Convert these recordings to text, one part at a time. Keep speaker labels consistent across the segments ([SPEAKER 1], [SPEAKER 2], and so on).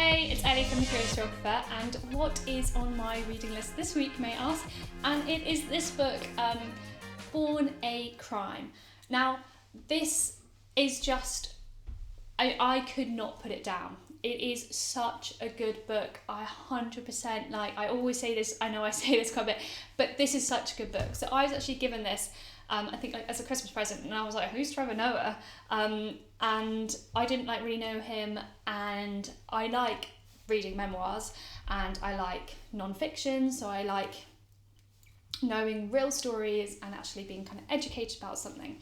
[SPEAKER 1] Hey, it's Ellie from the Geographer, and what is on my reading list this week, may I ask? And it is this book, Born a Crime. Now, this is just, I could not put it down. It is such a good book. I 100%, I always say this, I know I say this quite a bit, but this is such a good book. So I was actually given this, I think as a Christmas present, and I was like, who's Trevor Noah? And I didn't really know him, and I like reading memoirs, and I like non-fiction, so I like knowing real stories and actually being kind of educated about something.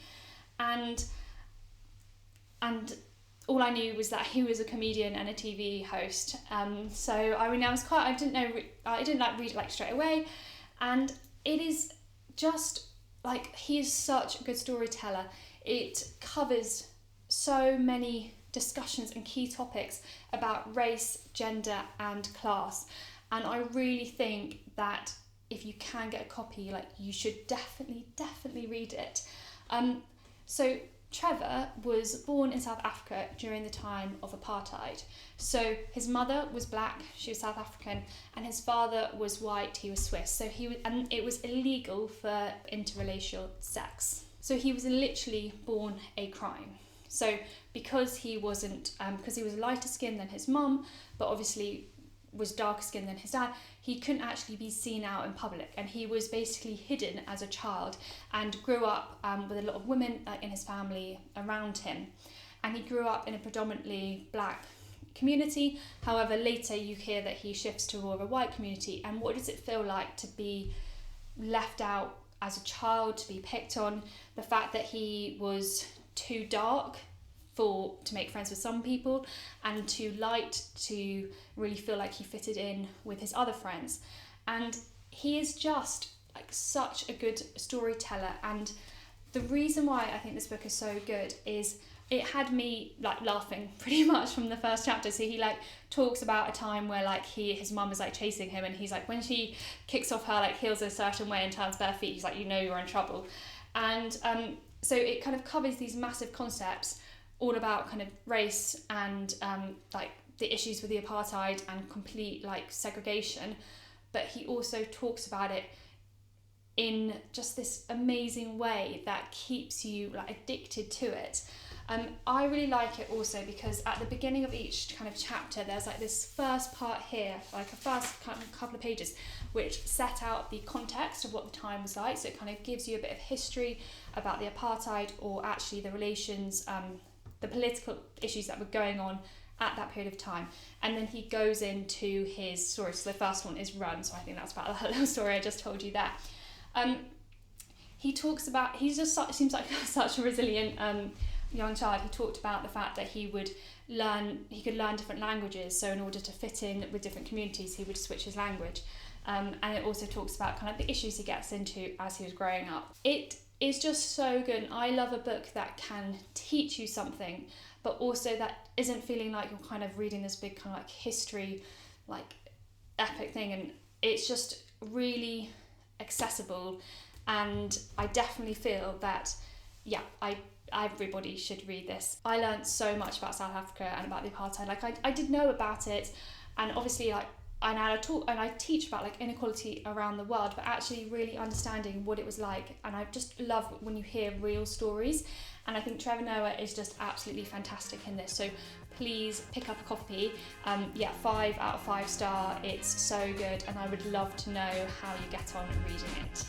[SPEAKER 1] And all I knew was that he was a comedian and a TV host. So I didn't read it straight away, and it is just he is such a good storyteller. It covers so many discussions and key topics about race, gender and class, and I really think that if you can get a copy, you should definitely read it. So Trevor was born in South Africa during the time of apartheid. So his mother was black, she was South African, and his father was white, he was Swiss. So it was illegal for interracial sex. So he was literally born a crime. So because he was lighter skinned than his mum, but obviously was darker skinned than his dad, he couldn't actually be seen out in public, and he was basically hidden as a child and grew up with a lot of women in his family around him. And he grew up in a predominantly black community. However, later you hear that he shifts to more of a white community. And what does it feel like to be left out as a child, to be picked on? The fact that he was too dark to make friends with some people, and too light to really feel like he fitted in with his other friends. And he is just such a good storyteller, and the reason why I think this book is so good is it had me laughing pretty much from the first chapter. So he talks about a time where his mum is chasing him, and he's when she kicks off her heels a certain way and turns bare feet, he's you're in trouble. And so it kind of covers these massive concepts all about kind of race and the issues with the apartheid and complete segregation, but he also talks about it in just this amazing way that keeps you addicted to it. I really like it also because at the beginning of each kind of chapter there's this first part here, a first couple of pages which set out the context of what the time was like. So it kind of gives you a bit of history about the apartheid, or actually the relations, the political issues that were going on at that period of time. And then he goes into his story. So the first one is Run, so I think that's about the little story I just told you there. He just seems like such a resilient young child. He talked about the fact that he could learn different languages, so in order to fit in with different communities he would switch his language. And it also talks about kind of the issues he gets into as he was growing up. It is just so good, and I love a book that can teach you something, but also that isn't feeling like you're kind of reading this big kind of history, epic thing, and it's just really accessible. And I definitely feel that, everybody should read this. I learned so much about South Africa and about the apartheid. I did know about it, and obviously I teach about inequality around the world, but actually really understanding what it was like. And I just love when you hear real stories, and I think Trevor Noah is just absolutely fantastic in this. So please pick up a copy. 5 out of 5 star. It's so good, and I would love to know how you get on reading it.